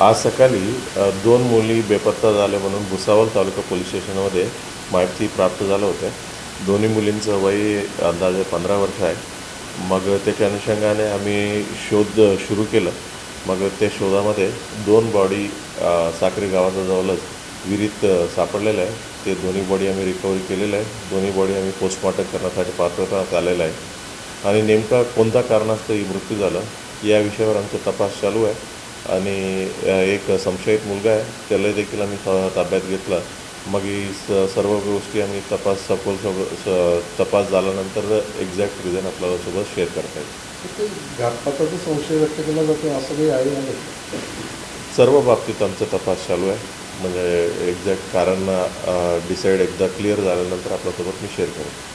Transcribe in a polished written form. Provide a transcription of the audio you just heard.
आज सकाळी दोन मुली बेपत्ता झाल्या म्हणून भुसावळ तालुका पोलीस स्टेशनमध्ये माहिती प्राप्त झालं होते. दोन्ही मुलींचं वय अंदाजे 15 वर्ष आहे. मग त्याच्या अनुषंगाने आम्ही शोध सुरू केलं. मग त्या शोधामध्ये दोन बॉडी साक्री गावाच्या जवळच विहिरीत सापडलेलं आहे. ते दोन्ही बॉडी आम्ही रिकव्हरी केलेलं आहे. दोन्ही बॉडी आम्ही पोस्टमॉर्टम करण्यासाठी पाठवण्यात आलेलं आहे. आणि नेमका कोणत्या कारणास्तव मृत्यू झाला या विषयावर आमचा तपास चालू आहे. आणि एक संशयित मुलगा आहे, त्याला देखील आम्ही ताब्यात घेतला. मग ही सर्व गोष्टी आम्ही सखोल तपास झाल्यानंतर एक्झॅक्ट रिझन आपल्यासोबत शेअर करता येईल. घातपाताचा संशय व्यक्त केला जातो असं काही आहे? सर्व बाबतीत आमचा तपास चालू आहे. म्हणजे एक्झॅक्ट कारण डिसाईड एकदा क्लिअर झाल्यानंतर आपल्यासोबत मी शेअर करेन.